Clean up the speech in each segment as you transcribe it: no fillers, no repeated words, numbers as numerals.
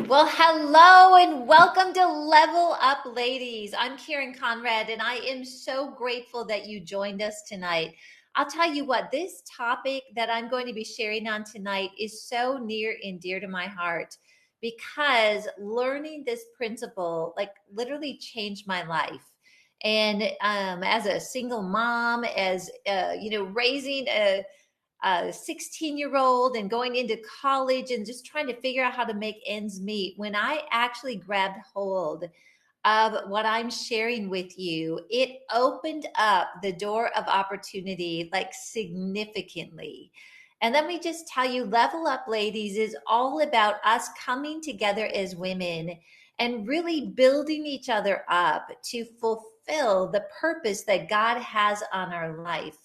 Well, hello and welcome to Level Up Ladies. I'm Karen Conrad, and I am so grateful that you joined us tonight. I'll tell you what, this topic that I'm going to be sharing on tonight is so near and dear to my heart because learning this principle, like, literally changed my life. And as a single mom, as raising a 16-year-old and going into college and just trying to figure out how to make ends meet, when I actually grabbed hold of what I'm sharing with you, it opened up the door of opportunity like significantly. And let me just tell you, Level Up Ladies is all about us coming together as women and really building each other up to fulfill the purpose that God has on our life.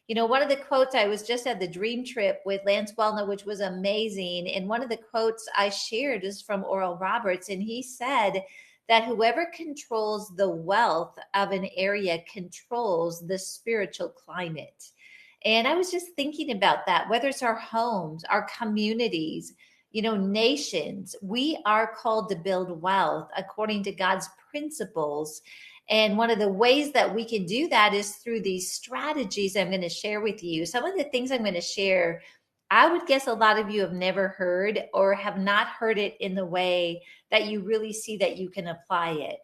You know, one of the quotes, I was just at the dream trip with Lance Wellness, which was amazing. And one of the quotes I shared is from Oral Roberts. And he said that whoever controls the wealth of an area controls the spiritual climate. And I was just thinking about that, whether it's our homes, our communities, nations, we are called to build wealth according to God's principles. And one of the ways that we can do that is through these strategies I'm going to share with you. Some of the things I'm going to share, I would guess a lot of you have never heard or have not heard it in the way that you really see that you can apply it.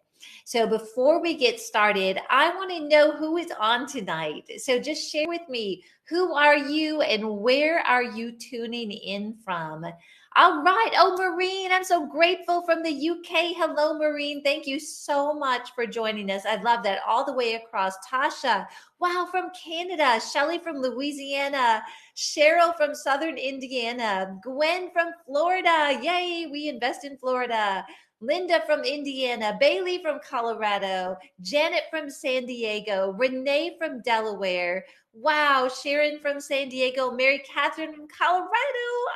So before we get started, I want to know who is on tonight. So just share with me, who are you and where are you tuning in from? All right. Oh, Maureen, I'm so grateful from the UK. Hello, Maureen. Thank you so much for joining us. I love that. All the way across. Tasha, wow, from Canada. Shelly from Louisiana. Cheryl from Southern Indiana. Gwen from Florida. Yay, we invest in Florida. Linda from Indiana. Bailey from Colorado. Janet from San Diego. Renee from Delaware. Wow, Sharon from San Diego, Mary Catherine from Colorado.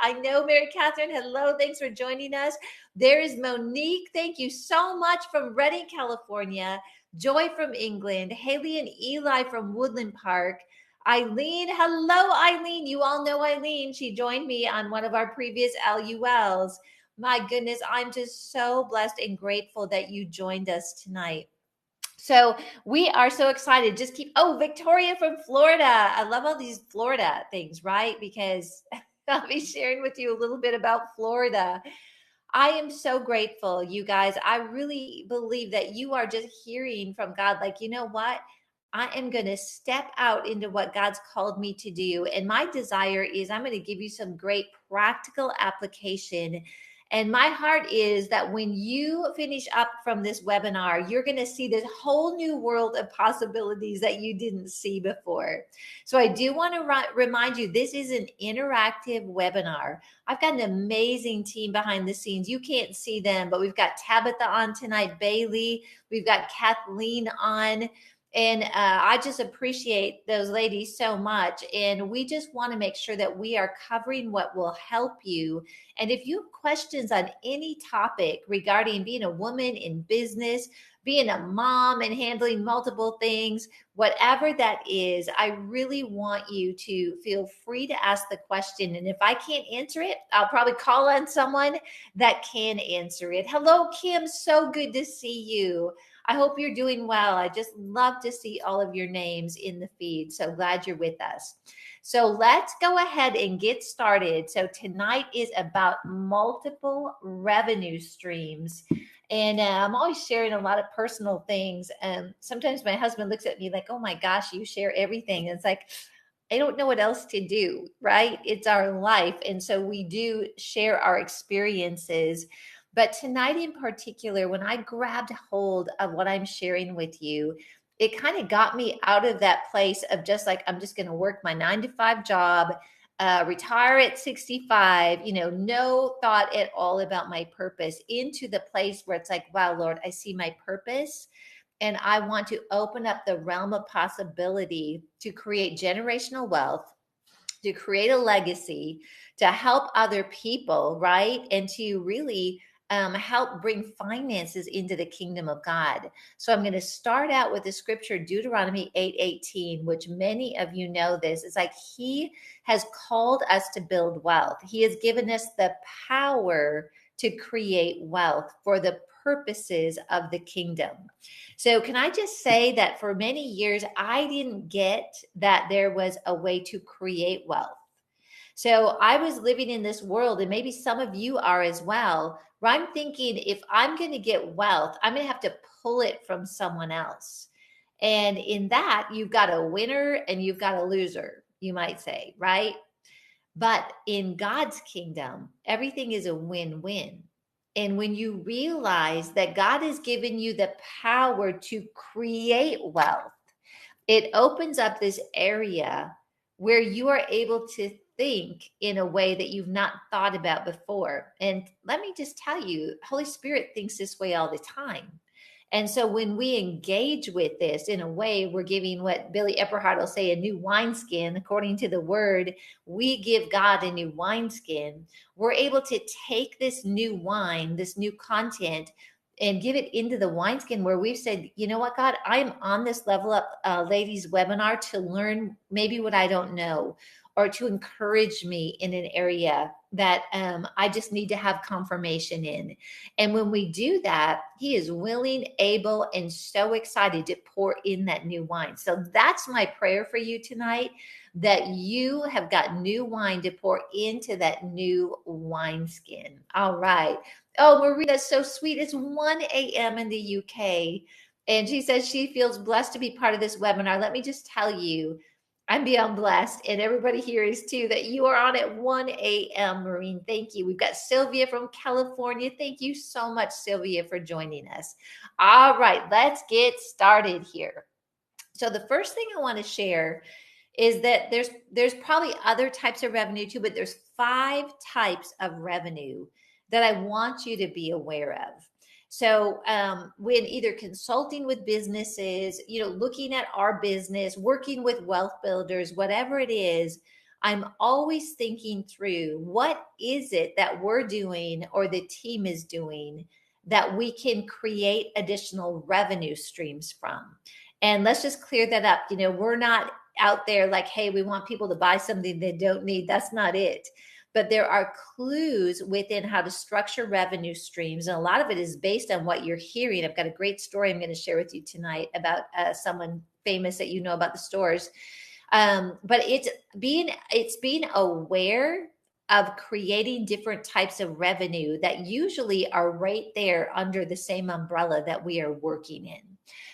I know Mary Catherine. Hello, thanks for joining us. There is Monique. Thank you so much from Redding, California. Joy from England. Haley and Eli from Woodland Park. Eileen, hello, Eileen. You all know Eileen. She joined me on one of our previous LULs. My goodness, I'm just so blessed and grateful that you joined us tonight. So we are so excited. Just Victoria from Florida. I love all these Florida things, right? Because I'll be sharing with you a little bit about Florida. I am so grateful, you guys. I really believe that you are just hearing from God, like, you know what? I am going to step out into what God's called me to do. And my desire is I'm going to give you some great practical application. And my heart is that when you finish up from this webinar, you're going to see this whole new world of possibilities that you didn't see before. So I do want to remind you, this is an interactive webinar. I've got an amazing team behind the scenes. You can't see them, but we've got Tabitha on tonight, Bailey. We've got Kathleen on. And I just appreciate those ladies so much. And we just want to make sure that we are covering what will help you. And if you have questions on any topic regarding being a woman in business, being a mom and handling multiple things, whatever that is, I really want you to feel free to ask the question. And if I can't answer it, I'll probably call on someone that can answer it. Hello, Kim. So good to see you. I hope you're doing well. I just love to see all of your names in the feed. So glad you're with us. So let's go ahead and get started. So tonight is about multiple revenue streams. And I'm always sharing a lot of personal things. Sometimes my husband looks at me like, oh my gosh, you share everything. And it's like, I don't know what else to do, right? It's our life. And so we do share our experiences. But tonight in particular, when I grabbed hold of what I'm sharing with you, it kind of got me out of that place of just like, I'm just going to work my 9-to-5 job, retire at 65, no thought at all about my purpose, into the place where it's like, wow, Lord, I see my purpose. And I want to open up the realm of possibility to create generational wealth, to create a legacy, to help other people, right? And to really help bring finances into the kingdom of God. So I'm going to start out with the scripture, Deuteronomy 8:18, which many of you know this. It's like he has called us to build wealth. He has given us the power to create wealth for the purposes of the kingdom. So, can I just say that for many years, I didn't get that there was a way to create wealth. So I was living in this world, and maybe some of you are as well, where I'm thinking if I'm going to get wealth, I'm going to have to pull it from someone else. And in that, you've got a winner and you've got a loser, you might say, right? But in God's kingdom, everything is a win win. And when you realize that God has given you the power to create wealth, it opens up this area where you are able to think in a way that you've not thought about before. And let me just tell you, Holy Spirit thinks this way all the time. And so when we engage with this in a way, we're giving what Billy Epperhart will say a new wineskin. According to the word, we give God a new wineskin. We're able to take this new wine, this new content, and give it into the wineskin where we've said, you know what, God, I'm on this Level Up Ladies webinar to learn maybe what I don't know, or to encourage me in an area that I just need to have confirmation in. And when we do that, He is willing, able, and so excited to pour in that new wine. So that's my prayer for you tonight, that you have got new wine to pour into that new wineskin. All right. Oh, Marie, that's so sweet. It's 1 a.m. in the UK. And she says she feels blessed to be part of this webinar. Let me just tell you, I'm beyond blessed, and everybody here is too, that you are on at 1 a.m., Maureen. Thank you. We've got Sylvia from California. Thank you so much, Sylvia, for joining us. All right, let's get started here. So the first thing I want to share is that there's probably other types of revenue too, but there's 5 types of revenue that I want you to be aware of. So when either consulting with businesses, looking at our business, working with wealth builders, whatever it is, I'm always thinking through what is it that we're doing or the team is doing that we can create additional revenue streams from. And let's just clear that up. We're not out there like, hey, we want people to buy something they don't need. That's not it. But there are clues within how to structure revenue streams. And a lot of it is based on what you're hearing. I've got a great story I'm going to share with you tonight about someone famous that you know about the stores. But it's being aware of creating different types of revenue that usually are right there under the same umbrella that we are working in.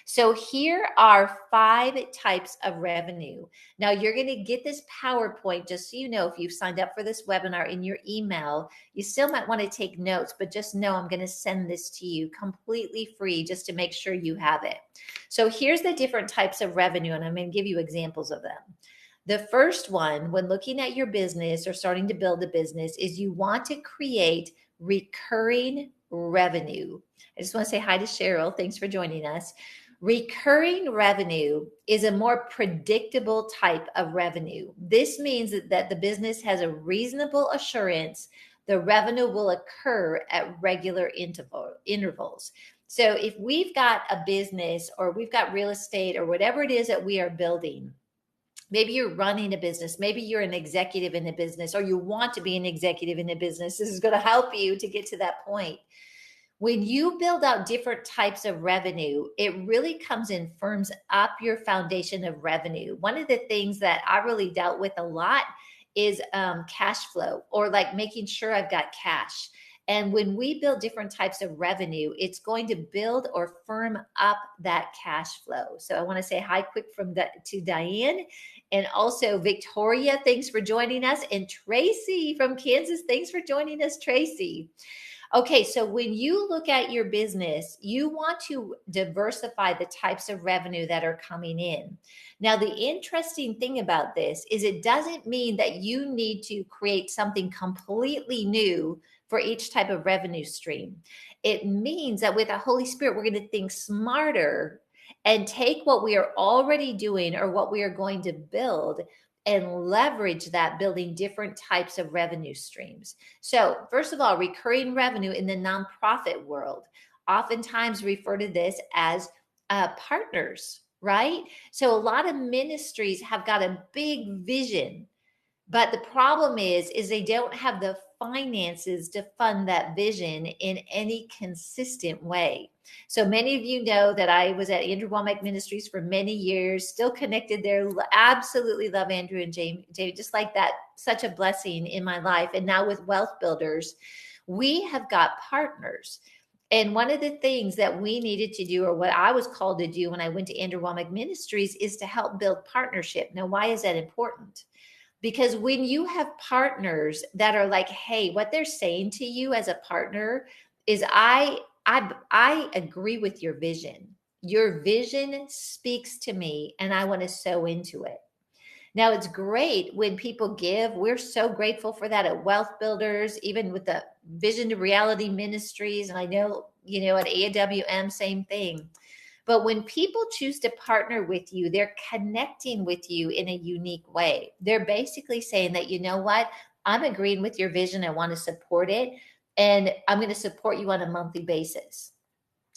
So here are 5 types of revenue. Now you're going to get this PowerPoint, just so you know, if you've signed up for this webinar in your email. You still might want to take notes, but just know I'm going to send this to you completely free just to make sure you have it. So here's the different types of revenue, and I'm going to give you examples of them. The first one, when looking at your business or starting to build a business, is you want to create recurring revenue. I just want to say hi to Cheryl. Thanks for joining us. Recurring revenue is a more predictable type of revenue. This means that the business has a reasonable assurance the revenue will occur at regular intervals. So if we've got a business or we've got real estate or whatever it is that we are building, maybe you're running a business, maybe you're an executive in a business, or you want to be an executive in a business. This is going to help you to get to that point. When you build out different types of revenue, it really comes and firms up your foundation of revenue. One of the things that I really dealt with a lot is cash flow, or like making sure I've got cash. And when we build different types of revenue, it's going to build or firm up that cash flow. So I want to say hi quick to Diane, and also Victoria, thanks for joining us. And Tracy from Kansas, thanks for joining us, Tracy. Okay, so when you look at your business, you want to diversify the types of revenue that are coming in. Now, the interesting thing about this is it doesn't mean that you need to create something completely new for each type of revenue stream. It means that with the Holy Spirit, we're going to think smarter and take what we are already doing or what we are going to build and leverage that, building different types of revenue streams. So first of all, recurring revenue in the nonprofit world, oftentimes refer to this as partners, right? So a lot of ministries have got a big vision, but the problem is they don't have the finances to fund that vision in any consistent way. So many of you know that I was at Andrew Womack Ministries for many years, still connected there. Absolutely love Andrew and Jamie, just like that. Such a blessing in my life. And now with Wealth Builders, we have got partners. And one of the things that we needed to do, or what I was called to do when I went to Andrew Womack Ministries, is to help build partnership. Now, why is that important? Because when you have partners that are like, hey, what they're saying to you as a partner is, I agree with your vision. Your vision speaks to me, and I want to sow into it. Now, it's great when people give. We're so grateful for that at Wealth Builders, even with the Vision to Reality Ministries. And I know, at AWM, same thing. But when people choose to partner with you, they're connecting with you in a unique way. They're basically saying that, you know what, I'm agreeing with your vision. I want to support it. And I'm going to support you on a monthly basis.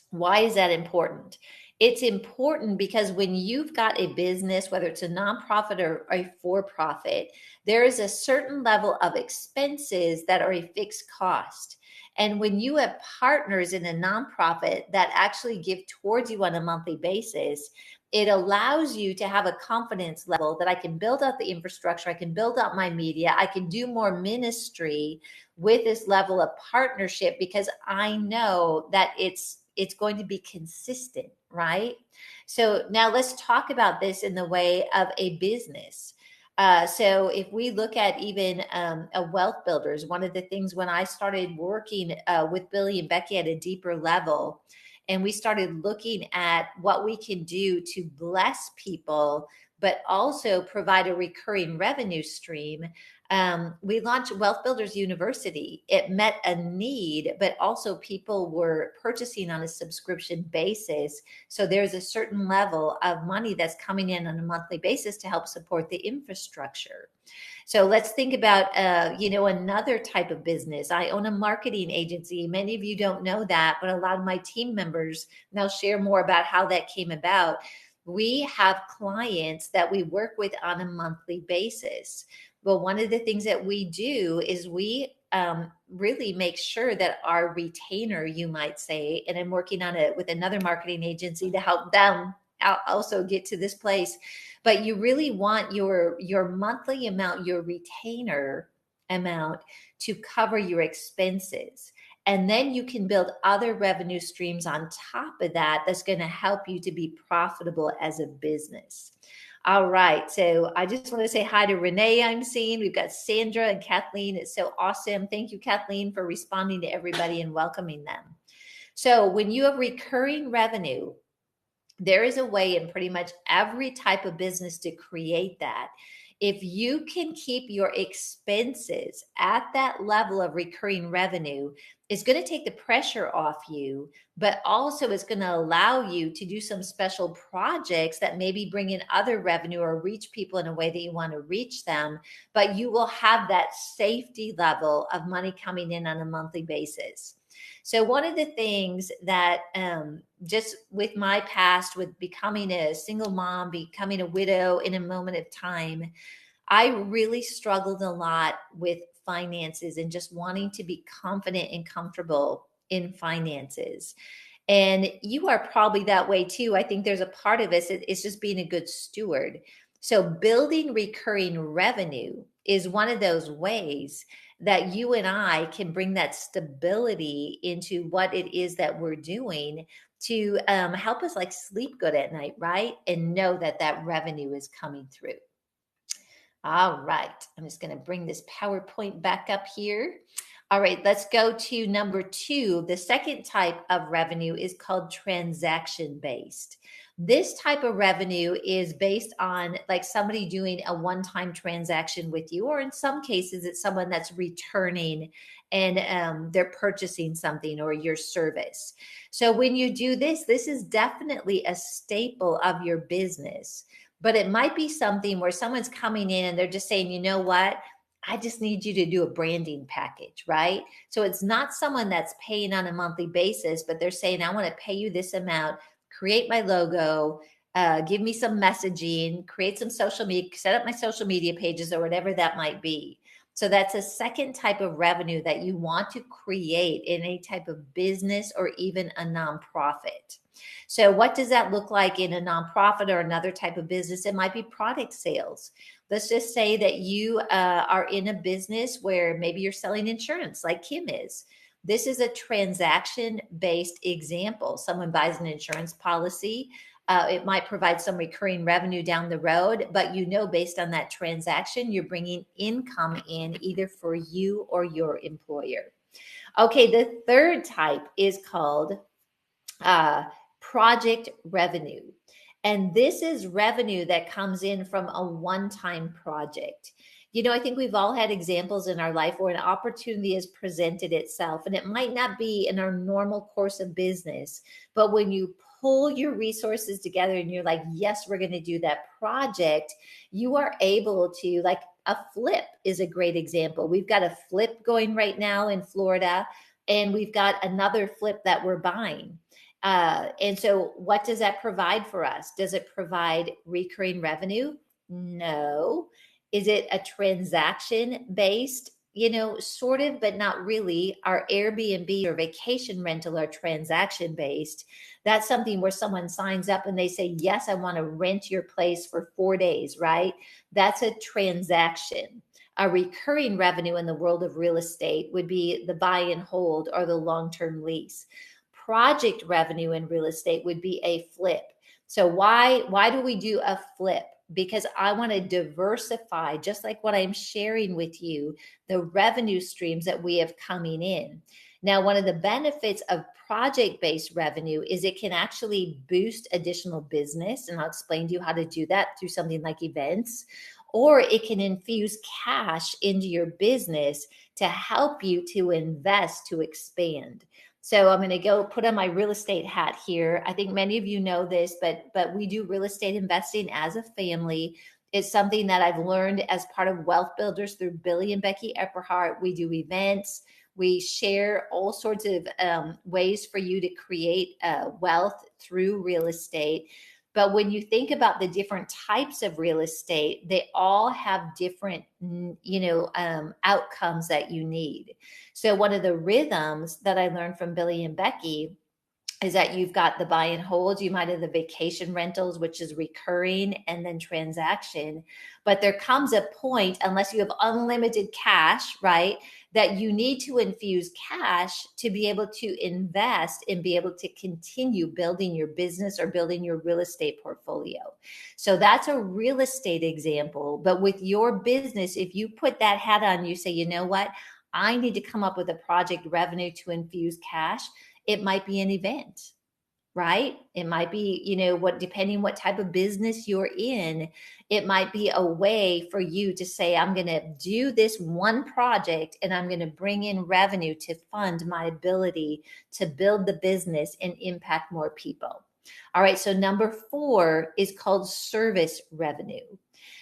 Why is that important? It's important because when you've got a business, whether it's a nonprofit or a for-profit, there is a certain level of expenses that are a fixed cost. And when you have partners in a nonprofit that actually give towards you on a monthly basis, it allows you to have a confidence level that I can build out the infrastructure, I can build out my media, I can do more ministry with this level of partnership because I know that it's going to be consistent, right? So now let's talk about this in the way of a business. So if we look at even a Wealth Builders, one of the things when I started working with Billy and Becky at a deeper level, and we started looking at what we can do to bless people, but also provide a recurring revenue stream, we launched Wealth Builders University. It met a need, but also people were purchasing on a subscription basis. So there's a certain level of money that's coming in on a monthly basis to help support the infrastructure. So let's think about, another type of business. I own a marketing agency. Many of you don't know that, but a lot of my team members, and I'll share more about how that came about. We have clients that we work with on a monthly basis. Well, one of the things that we do is we really make sure that our retainer, you might say, and I'm working on it with another marketing agency to help them also get to this place. But you really want your monthly amount, your retainer amount, to cover your expenses. And then you can build other revenue streams on top of that that's going to help you to be profitable as a business. All right. So I just want to say hi to Renee. I'm seeing we've got Sandra and Kathleen. It's so awesome. Thank you, Kathleen, for responding to everybody and welcoming them. So when you have recurring revenue, there is a way in pretty much every type of business to create that. If you can keep your expenses at that level of recurring revenue, it's going to take the pressure off you, but also it's going to allow you to do some special projects that maybe bring in other revenue or reach people in a way that you want to reach them. But you will have that safety level of money coming in on a monthly basis. So one of the things that just with my past, with becoming a single mom, becoming a widow in a moment of time, I really struggled a lot with finances and just wanting to be confident and comfortable in finances. And you are probably that way too. I think there's a part of us, it's just being a good steward. So building recurring revenue is one of those ways that you and I can bring that stability into what it is that we're doing to help us like sleep good at night, right? And know that that revenue is coming through. All right, I'm just going to bring this PowerPoint back up here. All right, let's go to number 2. The second type of revenue is called transaction-based. This type of revenue is based on like somebody doing a one-time transaction with you, or in some cases, it's someone that's returning and they're purchasing something or your service. So when you do this, this is definitely a staple of your business. But it might be something where someone's coming in and they're just saying, you know what? I just need you to do a branding package, right? So it's not someone that's paying on a monthly basis, but they're saying, I want to pay you this amount, create my logo, give me some messaging, create some social media, set up my social media pages or whatever that might be. So that's a second type of revenue that you want to create in a type of business or even a nonprofit. So what does that look like in a nonprofit or another type of business? It might be product sales. Let's just say that you are in a business where maybe you're selling insurance like Kim is. This is a transaction based example. Someone buys an insurance policy. It might provide some recurring revenue down the road, but based on that transaction, you're bringing income in either for you or your employer. Okay, the third type is called project revenue. And this is revenue that comes in from a one-time project. I think we've all had examples in our life where an opportunity has presented itself, and it might not be in our normal course of business, but when you pull your resources together and you're like, yes, we're going to do that project, you are able to, like a flip is a great example. We've got a flip going right now in Florida, and we've got another flip that we're buying. And so what does that provide for us? Does it provide recurring revenue? No. Is it a transaction based? Sort of, but not really. Our Airbnb or vacation rental are transaction based. That's something where someone signs up and they say, yes, I want to rent your place for 4 days, right? That's a transaction. A recurring revenue in the world of real estate would be the buy and hold or the long-term lease. Project revenue in real estate would be a flip. So why do we do a flip? Because I want to diversify, just like what I'm sharing with you, the revenue streams that we have coming in. Now, one of the benefits of project-based revenue is it can actually boost additional business, and I'll explain to you how to do that through something like events, or it can infuse cash into your business to help you to invest, to expand. So I'm going to go put on my real estate hat here. I think many of you know this, but we do real estate investing as a family. It's something that I've learned as part of Wealth Builders through Billy and Becky Epperhart. We do events. We share all sorts of ways for you to create wealth through real estate. But when you think about the different types of real estate, they all have different, outcomes that you need. So one of the rhythms that I learned from Billy and Becky is that you've got the buy and hold. You might have the vacation rentals, which is recurring, and then transaction. But there comes a point, unless you have unlimited cash, right, that you need to infuse cash to be able to invest and be able to continue building your business or building your real estate portfolio. So that's a real estate example. But with your business, if you put that hat on, you say, you know what, I need to come up with a project revenue to infuse cash. It might be an event, right? It might be, depending what type of business you're in, it might be a way for you to say, I'm going to do this one project and I'm going to bring in revenue to fund my ability to build the business and impact more people. All right. So number 4 is called service revenue.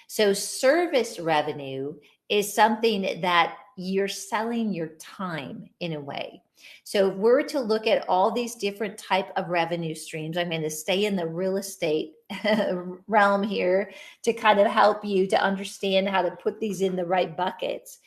So service revenue is something that you're selling your time in a way. So if we're to look at all these different type of revenue streams, I'm going to stay in the real estate realm here to kind of help you to understand how to put these in the right buckets.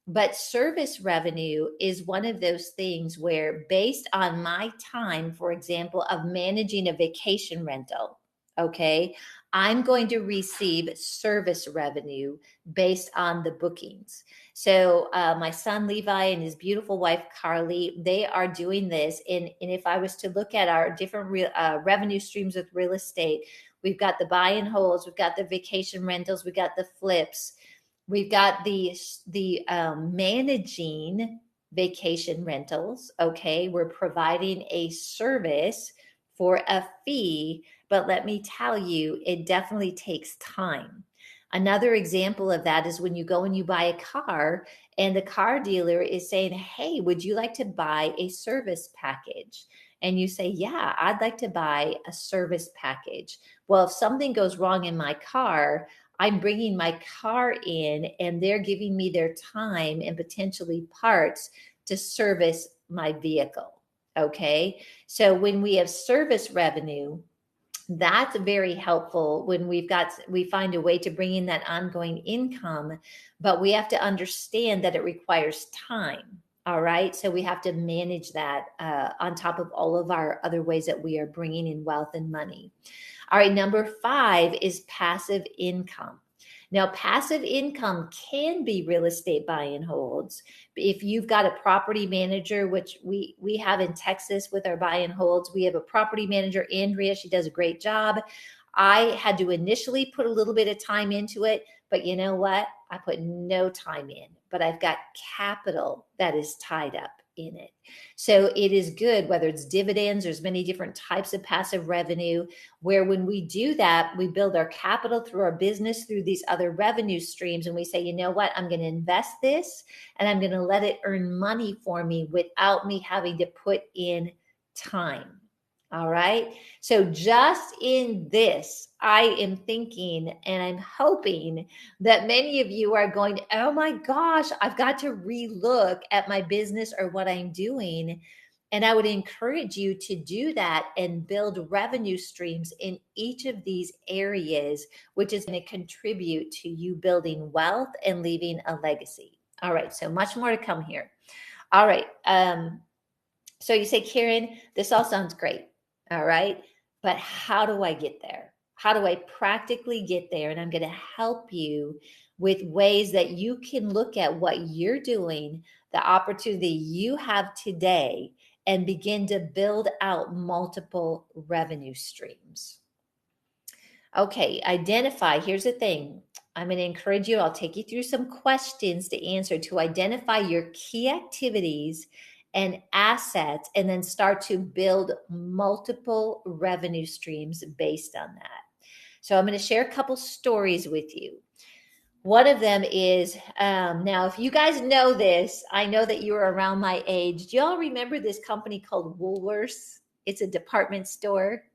But service revenue is one of those things where, based on my time, for example, of managing a vacation rental, okay, I'm going to receive service revenue based on the bookings. So my son Levi and his beautiful wife Carly, they are doing this. And if I was to look at our different revenue streams with real estate, we've got the buy and holds, we've got the vacation rentals, we've got the flips, we've got the managing vacation rentals. Okay, we're providing a service for a fee, but let me tell you, it definitely takes time. Another example of that is when you go and you buy a car and the car dealer is saying, hey, would you like to buy a service package? And you say, yeah, I'd like to buy a service package. Well, if something goes wrong in my car, I'm bringing my car in and they're giving me their time and potentially parts to service my vehicle. Okay. So when we have service revenue, That's very helpful when we find a way to bring in that ongoing income, but we have to understand that it requires time. All right. So we have to manage that on top of all of our other ways that we are bringing in wealth and money. All right, number 5 is passive income. Now, passive income can be real estate buy and holds. If you've got a property manager, which we have in Texas with our buy and holds, we have a property manager, Andrea. She does a great job. I had to initially put a little bit of time into it, but you know what? I put no time in, but I've got capital that is tied up in it. So it is good, whether it's dividends, there's many different types of passive revenue, where when we do that, we build our capital through our business, through these other revenue streams. And we say, you know what, I'm going to invest this and I'm going to let it earn money for me without me having to put in time. All right. So just in this, I am thinking and I'm hoping that many of you are going, oh my gosh, I've got to relook at my business or what I'm doing. And I would encourage you to do that and build revenue streams in each of these areas, which is going to contribute to you building wealth and leaving a legacy. All right. So much more to come here. All right. So you say, Karen, this all sounds great. All right. But how do I get there? How do I practically get there? And I'm going to help you with ways that you can look at what you're doing, the opportunity you have today, and begin to build out multiple revenue streams. Okay, identify. Here's the thing. I'm going to encourage you. I'll take you through some questions to answer to identify your key activities and assets, and then start to build multiple revenue streams based on that. So I'm going to share a couple stories with you. One of them is now, if you guys know this, I know that you are around my age. Do y'all remember this company called Woolworths? It's a department store.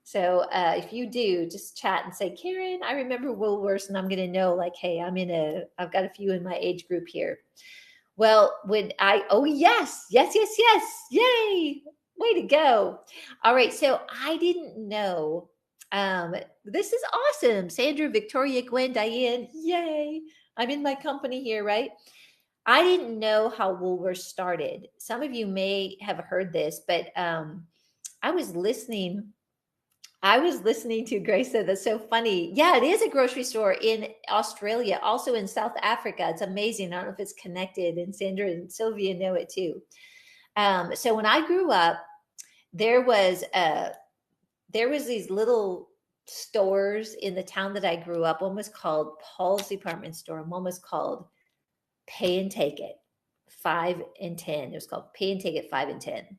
So if you do, just chat and say, Karen, I remember Woolworths, and I'm going to know, like, hey, I've got a few in my age group here. Well, oh, yes, yay, way to go. All right, so I didn't know. This is awesome. Sandra, Victoria, Gwen, Diane, yay. I'm in my company here, right? I didn't know how Woolworths started. Some of you may have heard this, but I was listening to Grace said, that's so funny. Yeah, it is a grocery store in Australia, also in South Africa. It's amazing. I don't know if it's connected, and Sandra and Sylvia know it too. So when I grew up, there was these little stores in the town that I grew up. One was called Paul's Department Store, and one was called Pay and Take It, 5 and 10. It was called Pay and Take It, 5 and 10.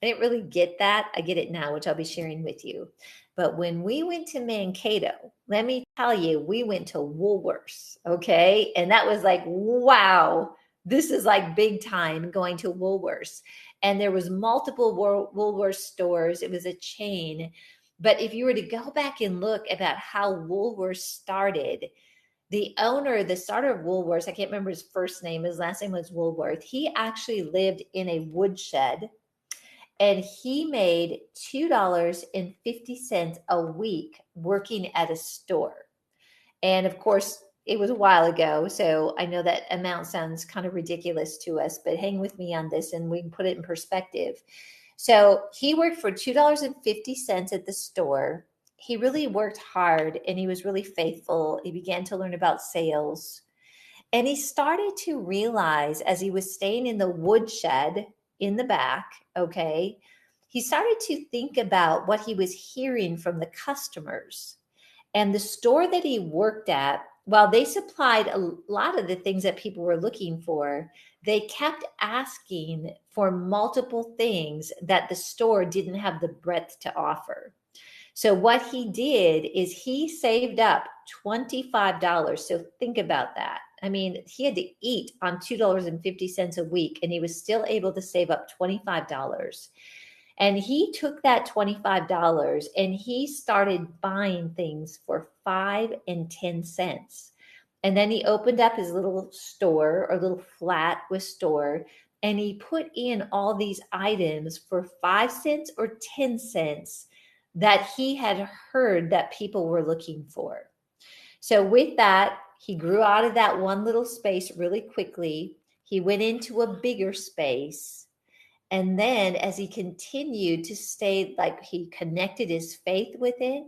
I didn't really get that. I get it now, which I'll be sharing with you. But when we went to Mankato, let me tell you, we went to Woolworths, okay? And that was like, wow, this is like big time going to Woolworths. And there was multiple Woolworths stores. It was a chain. But if you were to go back and look about how Woolworths started, the starter of Woolworths, I can't remember his first name, his last name was Woolworth. He actually lived in a woodshed, and he made $2.50 a week working at a store. And of course, it was a while ago, so I know that amount sounds kind of ridiculous to us, but hang with me on this and we can put it in perspective. So he worked for $2.50 at the store. He really worked hard and he was really faithful. He began to learn about sales. And he started to realize, as he was staying in the woodshed in the back, okay, he started to think about what he was hearing from the customers. And the store that he worked at, while they supplied a lot of the things that people were looking for, they kept asking for multiple things that the store didn't have the breadth to offer. So what he did is he saved up $25. So think about that. I mean, he had to eat on $2.50 a week, and he was still able to save up $25. And he took that $25 and he started buying things for 5 and 10 cents. And then he opened up his little store or little flat with store, and he put in all these items for 5 cents or 10 cents that he had heard that people were looking for. So with that, he grew out of that one little space really quickly. He went into a bigger space. And then as he continued to stay, like he connected his faith with it,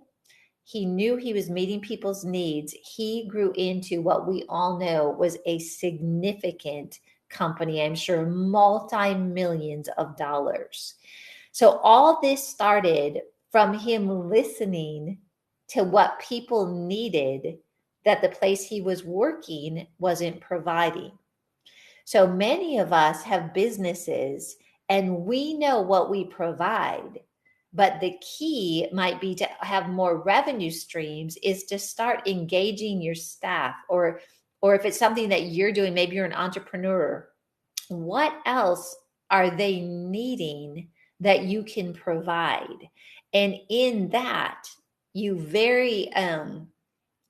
he knew he was meeting people's needs. He grew into what we all know was a significant company, I'm sure multi-millions of dollars. So all this started from him listening to what people needed that the place he was working wasn't providing. So many of us have businesses and we know what we provide, but the key might be to have more revenue streams is to start engaging your staff, or if it's something that you're doing, maybe you're an entrepreneur, what else are they needing that you can provide? And in that, you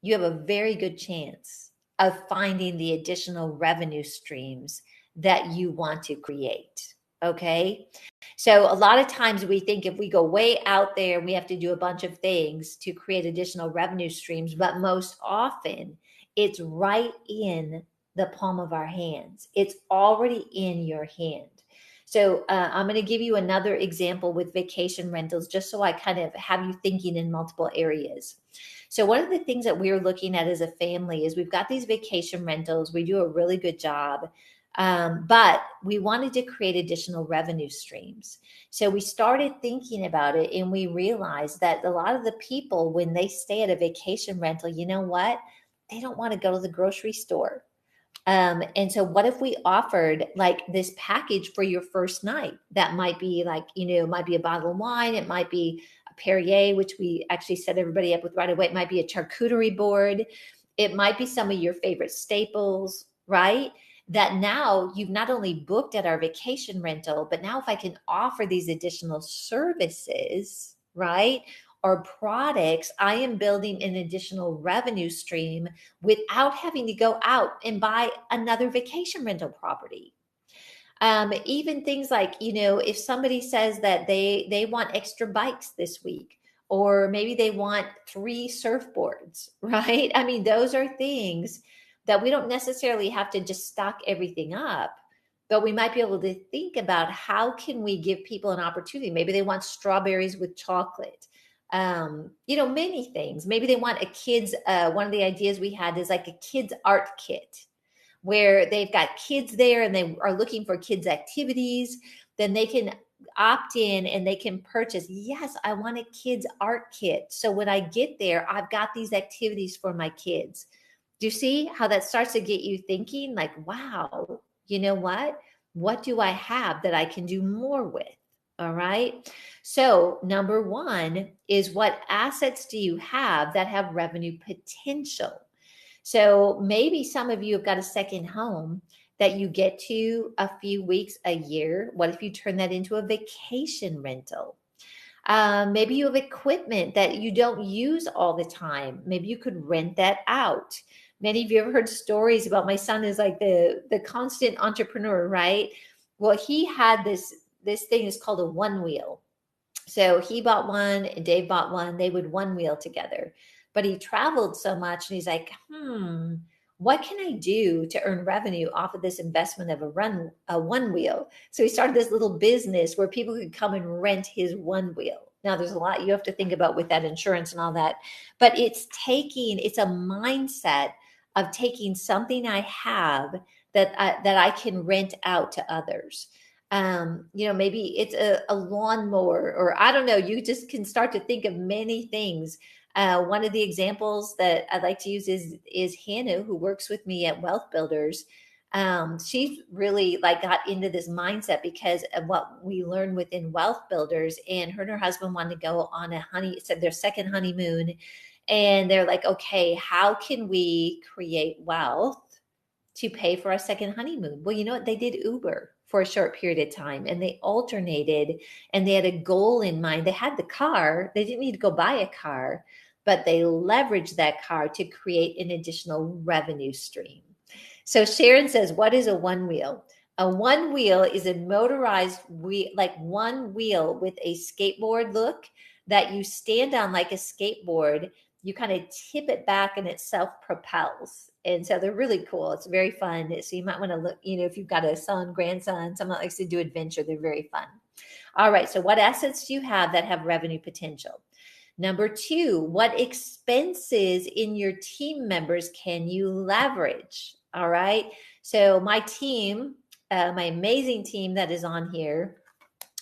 you have a very good chance of finding the additional revenue streams that you want to create. Okay. So a lot of times we think if we go way out there, we have to do a bunch of things to create additional revenue streams, but most often it's right in the palm of our hands. It's already in your hand. So I'm going to give you another example with vacation rentals, just so I kind of have you thinking in multiple areas. So one of the things that we're looking at as a family is we've got these vacation rentals. We do a really good job, but we wanted to create additional revenue streams. So we started thinking about it and we realized that a lot of the people, when they stay at a vacation rental, you know what? They don't want to go to the grocery store. And so what if we offered like this package for your first night? That might be like, it might be a bottle of wine. It might be a Perrier, which we actually set everybody up with right away. It might be a charcuterie board. It might be some of your favorite staples, right? That now you've not only booked at our vacation rental, but now if I can offer these additional services, right? Or products, I am building an additional revenue stream without having to go out and buy another vacation rental property. Even things like, if somebody says that they want extra bikes this week, or maybe they want 3 surfboards, right? I mean, those are things that we don't necessarily have to just stock everything up, but we might be able to think about how can we give people an opportunity. Maybe they want strawberries with chocolate. Many things. Maybe they want a kids. One of the ideas we had is like a kids art kit where they've got kids there and they are looking for kids activities. Then they can opt in and they can purchase. Yes, I want a kids art kit. So when I get there, I've got these activities for my kids. Do you see how that starts to get you thinking like, wow, you know what? What do I have that I can do more with? All right. So, number one is what assets do you have that have revenue potential? So, maybe some of you have got a second home that you get to a few weeks a year. What if you turn that into a vacation rental? Maybe you have equipment that you don't use all the time. Maybe you could rent that out. Many of you have heard stories about my son is like the constant entrepreneur, right? Well, he had this thing is called a one wheel. So he bought one and Dave bought one. They would one wheel together. But he traveled so much and he's like, what can I do to earn revenue off of this investment of a one wheel? So he started this little business where people could come and rent his one wheel. Now there's a lot you have to think about with that insurance and all that, but it's a mindset of taking something I have that I can rent out to others. Maybe it's a lawnmower, or I don't know, you just can start to think of many things. One of the examples that I'd like to use is Hannah, who works with me at Wealth Builders. She's really like got into this mindset because of what we learned within Wealth Builders, and her husband wanted to go on said their second honeymoon, and they're like, okay, how can we create wealth to pay for a second honeymoon? Well, you know what? They did Uber for a short period of time and they alternated and they had a goal in mind. They had the car, they didn't need to go buy a car, but they leveraged that car to create an additional revenue stream. So Sharon says, what is a one wheel? A one wheel is a motorized wheel, like one wheel with a skateboard look that you stand on like a skateboard. You kind of tip it back and it self-propels. And so they're really cool. It's very fun. So you might want to look, if you've got a son, grandson, someone that likes to do adventure, they're very fun. All right. So what assets do you have that have revenue potential? Number two, what expenses in your team members can you leverage? All right. So my team, my amazing team that is on here,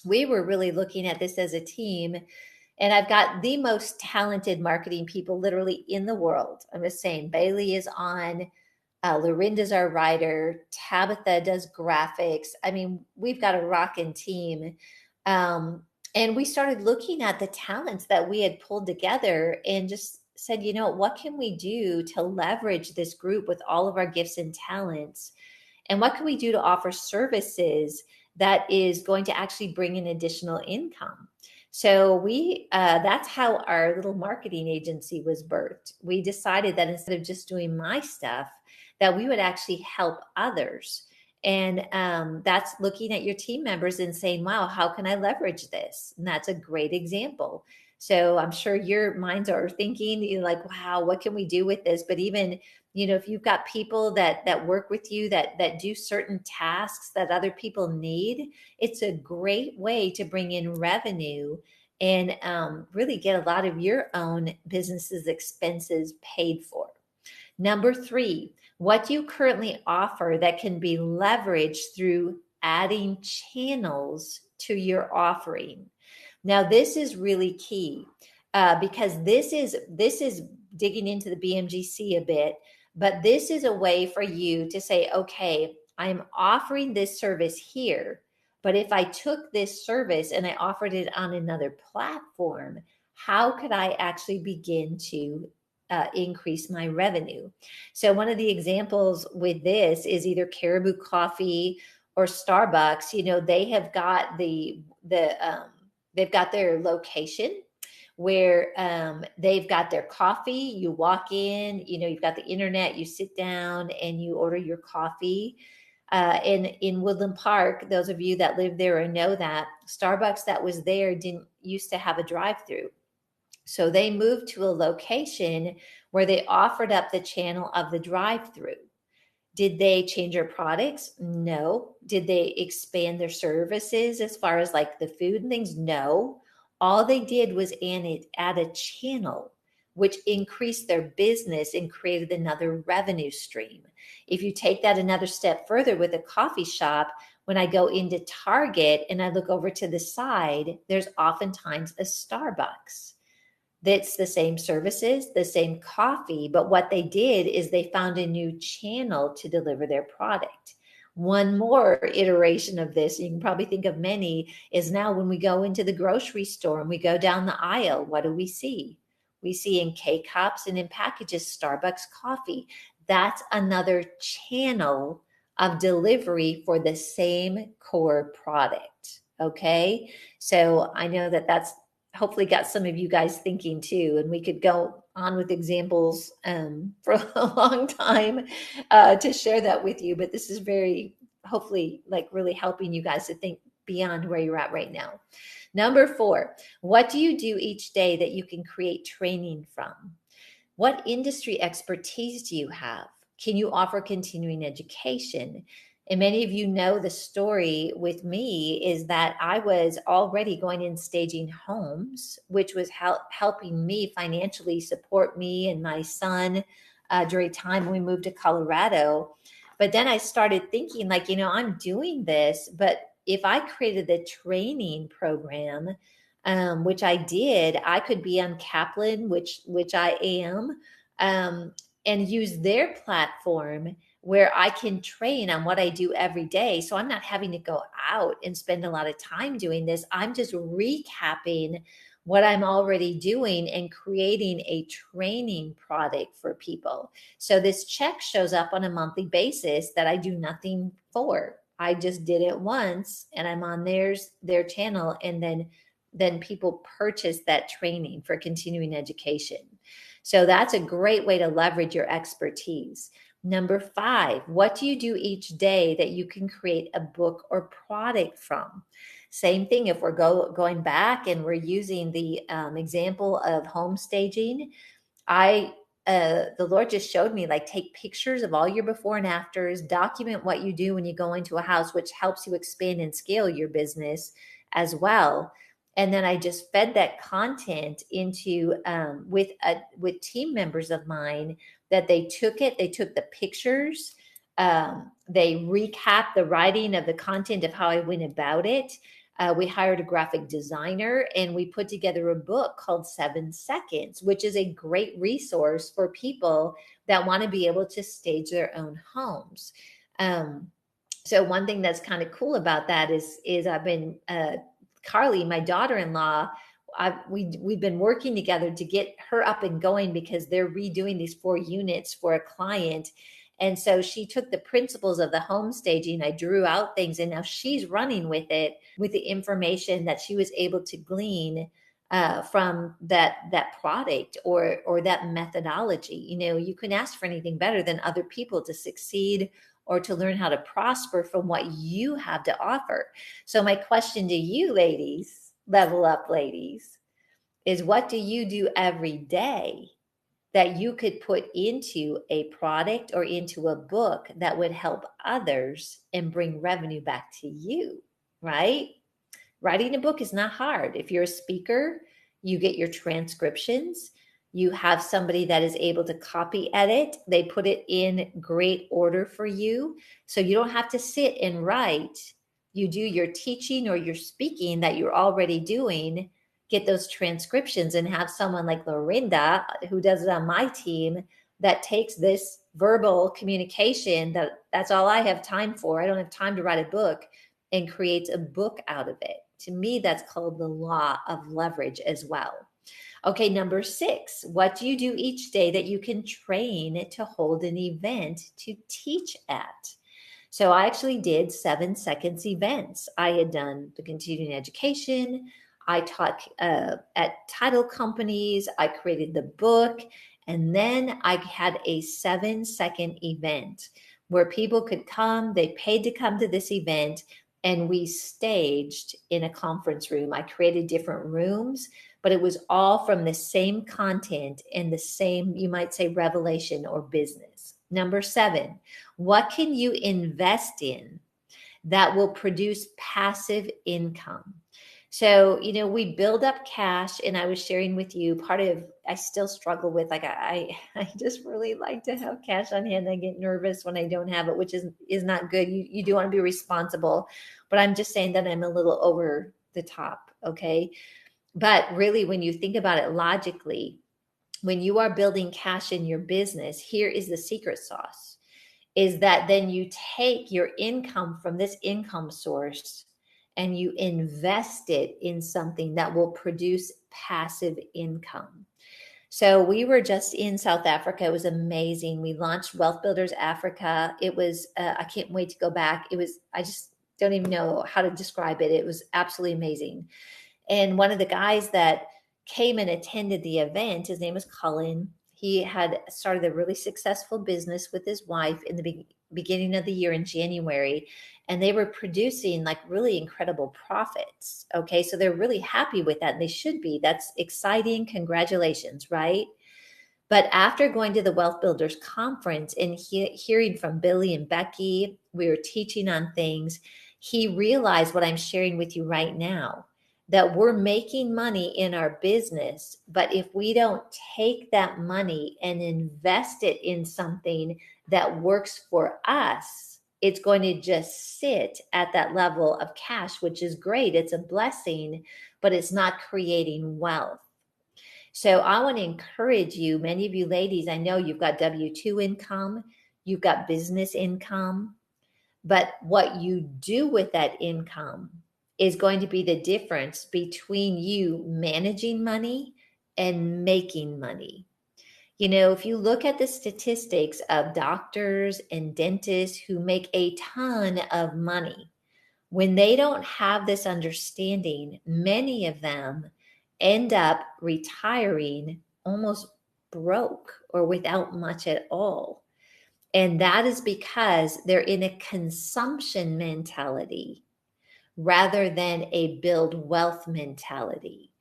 we were really looking at this as a team. And I've got the most talented marketing people literally in the world. I'm just saying, Bailey is on, Lorinda's our writer, Tabitha does graphics. I mean, we've got a rocking team. And we started looking at the talents that we had pulled together and just said, what can we do to leverage this group with all of our gifts and talents? And what can we do to offer services that is going to actually bring in additional income? So that's how our little marketing agency was birthed. We decided that instead of just doing my stuff, that we would actually help others. And that's looking at your team members and saying, wow, how can I leverage this? And that's a great example. So I'm sure your minds are thinking, you're like, wow, what can we do with this? But even, if you've got people that work with you that do certain tasks that other people need, it's a great way to bring in revenue and really get a lot of your own business's expenses paid for. Number three, what do you currently offer that can be leveraged through adding channels to your offering? Now, this is really key because this is digging into the BMGC a bit, but this is a way for you to say, okay, I'm offering this service here, but if I took this service and I offered it on another platform, how could I actually begin to increase my revenue? So one of the examples with this is either Caribou Coffee or Starbucks. They have got they've got their location where they've got their coffee. You walk in, you've got the internet, you sit down and you order your coffee. And in Woodland Park, those of you that live there or know that, Starbucks that was there didn't used to have a drive-through. So they moved to a location where they offered up the channel of the drive-through. Did they change their products? No. Did they expand their services as far as like the food and things? No. All they did was add a channel, which increased their business and created another revenue stream. If you take that another step further with a coffee shop, when I go into Target and I look over to the side, there's oftentimes a Starbucks. That's the same services, the same coffee, but what they did is they found a new channel to deliver their product. One more iteration of this, you can probably think of many, is now when we go into the grocery store and we go down the aisle, what do we see? We see in K-Cups and in packages Starbucks coffee. That's another channel of delivery for the same core product. Okay. So I know that that's hopefully got some of you guys thinking too, and we could go on with examples for a long time to share that with you, but this is very hopefully like really helping you guys to think beyond where you're at right now. Number four, what do you do each day that you can create training from? What industry expertise do you have? Can you offer continuing education? And many of you know the story with me is that I was already going in staging homes, which was helping me financially support me and my son during time when we moved to Colorado. But then I started thinking like, I'm doing this, but if I created the training program, which I did, I could be on Kaplan, which I am, and use their platform where I can train on what I do every day. So I'm not having to go out and spend a lot of time doing this. I'm just recapping what I'm already doing and creating a training product for people. So this check shows up on a monthly basis that I do nothing for. I just did it once and I'm on their channel, and then people purchase that training for continuing education. So that's a great way to leverage your expertise. Number 5, what do you do each day that you can create a book or product from? Same thing, if we're going back and we're using the example of home staging, I the Lord just showed me, like, take pictures of all your before and afters, document what you do when you go into a house, which helps you expand and scale your business as well. And then I just fed that content into with team members of mine, that they took the pictures, they recapped the writing of the content of how I went about it. We hired a graphic designer, and we put together a book called 7 Seconds, which is a great resource for people that want to be able to stage their own homes. So one thing that's kind of cool about that is I've been Carly, my daughter-in-law, we've been working together to get her up and going, because they're redoing these 4 units for a client. And so she took the principles of the home staging. I drew out things, and now she's running with it, with the information that she was able to glean from that product or that methodology. You know, you can ask for anything better than other people to succeed or to learn how to prosper from what you have to offer. So my question to you, ladies, level up ladies, is what do you do every day that you could put into a product or into a book that would help others and bring revenue back to you, right? Writing a book is not hard. If you're a speaker, you get your transcriptions. You have somebody that is able to copy edit. They put it in great order for you. So you don't have to sit and write. You do your teaching or your speaking that you're already doing, get those transcriptions, and have someone like Lorinda, who does it on my team, that takes this verbal communication that's all I have time for. I don't have time to write a book, and creates a book out of it. To me, that's called the law of leverage as well. Okay, number 6, what do you do each day that you can train to hold an event to teach at? So I actually did 7 Seconds events. I had done the continuing education. I taught at title companies. I created the book. And then I had a 7-second event where people could come. They paid to come to this event, and we staged in a conference room. I created different rooms, but it was all from the same content and the same, you might say, revelation or business. Number 7, what can you invest in that will produce passive income? So, you know, we build up cash, and I was sharing with you part of, I still struggle with, like, I just really like to have cash on hand. I get nervous when I don't have it, which is not good. You do want to be responsible, but I'm just saying that I'm a little over the top. Okay. But really, when you think about it logically, when you are building cash in your business, here is the secret sauce, is that then you take your income from this income source and you invest it in something that will produce passive income. So we were just in South Africa. It was amazing. We launched Wealth Builders Africa. It was, I can't wait to go back. I just don't even know how to describe it. It was absolutely amazing. And one of the guys that came and attended the event, his name was Cullen. He had started a really successful business with his wife in the beginning of the year in January, and they were producing like really incredible profits. Okay, so they're really happy with that, and they should be. That's exciting. Congratulations, right? But after going to the Wealth Builders Conference and hearing from Billy and Becky, we were teaching on things. He realized what I'm sharing with you right now, that we're making money in our business, but if we don't take that money and invest it in something that works for us, it's going to just sit at that level of cash, which is great. It's a blessing, but it's not creating wealth. So I want to encourage you, many of you ladies, I know you've got W-2 income, you've got business income, but what you do with that income is going to be the difference between you managing money and making money. You know, if you look at the statistics of doctors and dentists who make a ton of money, when they don't have this understanding, many of them end up retiring almost broke or without much at all. And that is because they're in a consumption mentality rather than a build wealth mentality.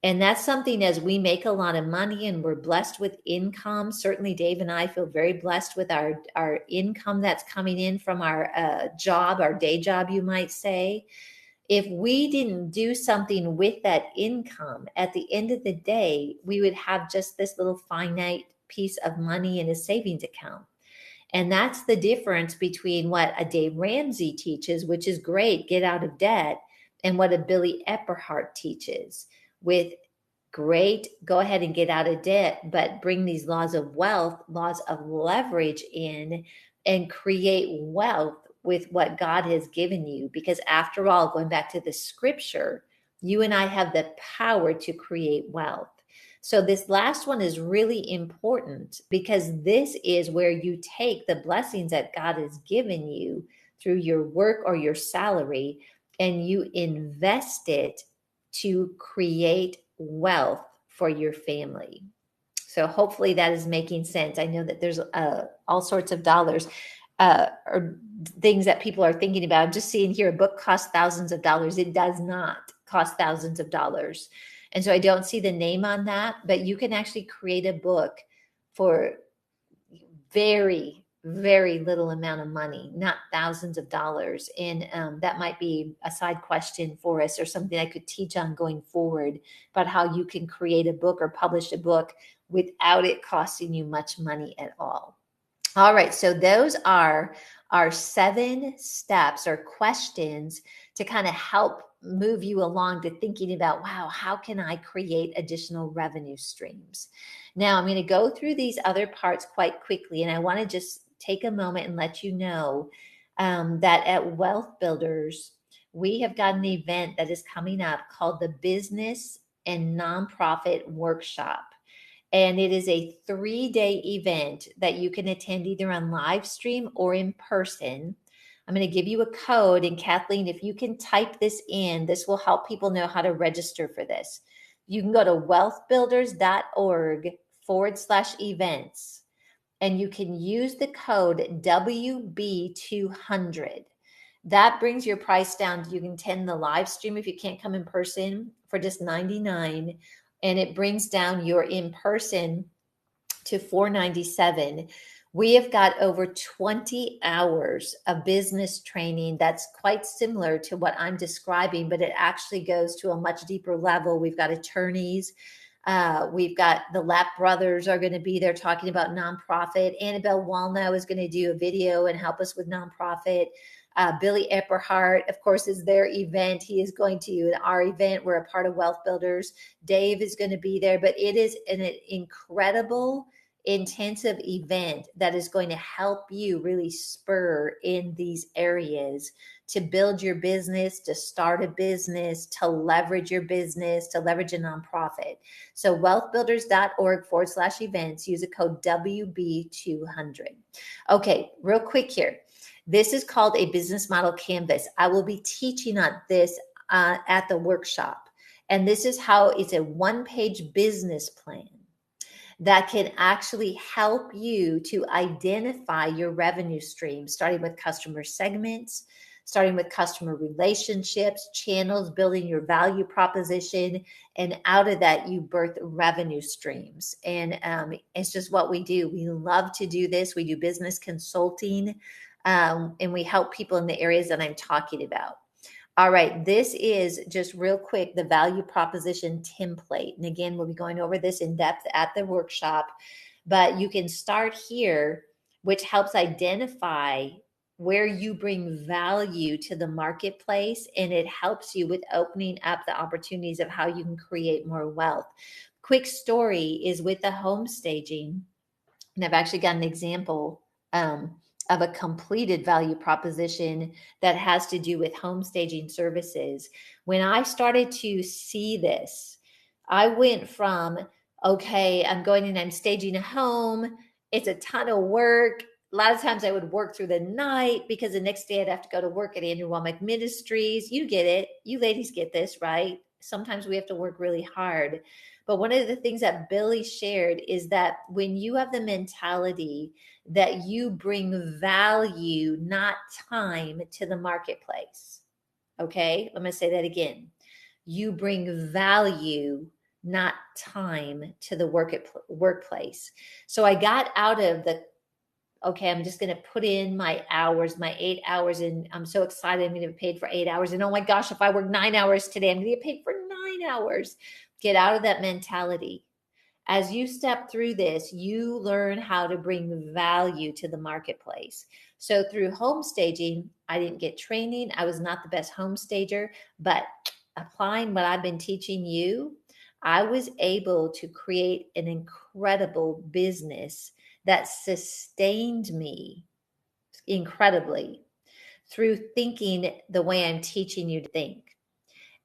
And that's something, as we make a lot of money and we're blessed with income. Certainly, Dave and I feel very blessed with our income that's coming in from our job, our day job, you might say. If we didn't do something with that income, at the end of the day, we would have just this little finite piece of money in a savings account. And that's the difference between what a Dave Ramsey teaches, which is great, get out of debt, and what a Billy Epperhart teaches with great, go ahead and get out of debt, but bring these laws of wealth, laws of leverage in and create wealth with what God has given you. Because after all, going back to the scripture, you and I have the power to create wealth. So this last one is really important because this is where you take the blessings that God has given you through your work or your salary and you invest it to create wealth for your family. So hopefully that is making sense. I know that there's all sorts of dollars or things that people are thinking about. I'm just seeing here a book costs thousands of dollars. It does not cost thousands of dollars. And so I don't see the name on that, but you can actually create a book for very, very little amount of money, not thousands of dollars. And that might be a side question for us or something I could teach on going forward about how you can create a book or publish a book without it costing you much money at all. All right, so those are our 7 steps or questions to kind of help move you along to thinking about, wow, how can I create additional revenue streams? Now, I'm going to go through these other parts quite quickly, and I want to just take a moment and let you know that at Wealth Builders, we have got an event that is coming up called the Business and Nonprofit Workshop. And it is a 3-day event that you can attend either on live stream or in person. I'm going to give you a code. And Kathleen, if you can type this in, this will help people know how to register for this. You can go to wealthbuilders.org/events and you can use the code WB200. That brings your price down. You can attend the live stream if you can't come in person for just $99. And it brings down your in-person to $497. We have got over 20 hours of business training that's quite similar to what I'm describing, but it actually goes to a much deeper level. We've got attorneys. We've got the Lapp brothers are going to be there talking about nonprofit. Annabelle Walno is going to do a video and help us with nonprofit. Billy Epperhart, of course, is their event. He is going to our event. We're a part of Wealth Builders. Dave is going to be there, but it is an incredible, intensive event that is going to help you really spur in these areas to build your business, to start a business, to leverage your business, to leverage a nonprofit. So wealthbuilders.org/events, use a code WB200. Okay, real quick here. This is called a business model canvas. I will be teaching on this at the workshop. And this is how it's a 1-page business plan that can actually help you to identify your revenue streams, starting with customer segments, starting with customer relationships, channels, building your value proposition. And out of that, you birth revenue streams. And it's just what we do. We love to do this. We do business consulting. And we help people in the areas that I'm talking about. All right, this is just real quick, the value proposition template. And again, we'll be going over this in depth at the workshop, but you can start here, which helps identify where you bring value to the marketplace. And it helps you with opening up the opportunities of how you can create more wealth. Quick story is with the home staging. And I've actually got an example of a completed value proposition that has to do with home staging services. When I started to see this, I went from, okay, I'm going and I'm staging a home. It's a ton of work. A lot of times I would work through the night because the next day I'd have to go to work at Andrew Wommack Ministries. You get it. You ladies get this, right? Sometimes we have to work really hard. But one of the things that Billy shared is that when you have the mentality that you bring value, not time, to the marketplace. Okay, I'm going to say that again. You bring value, not time, to the workplace. So I got out of the, okay, I'm just going to put in my hours, my 8 hours, and I'm so excited I'm going to get paid for 8 hours. And oh my gosh, if I work 9 hours today, I'm going to get paid for 9 hours. Get out of that mentality. As you step through this, you learn how to bring value to the marketplace. So through home staging, I didn't get training. I was not the best home stager, but applying what I've been teaching you, I was able to create an incredible business that sustained me incredibly through thinking the way I'm teaching you to think.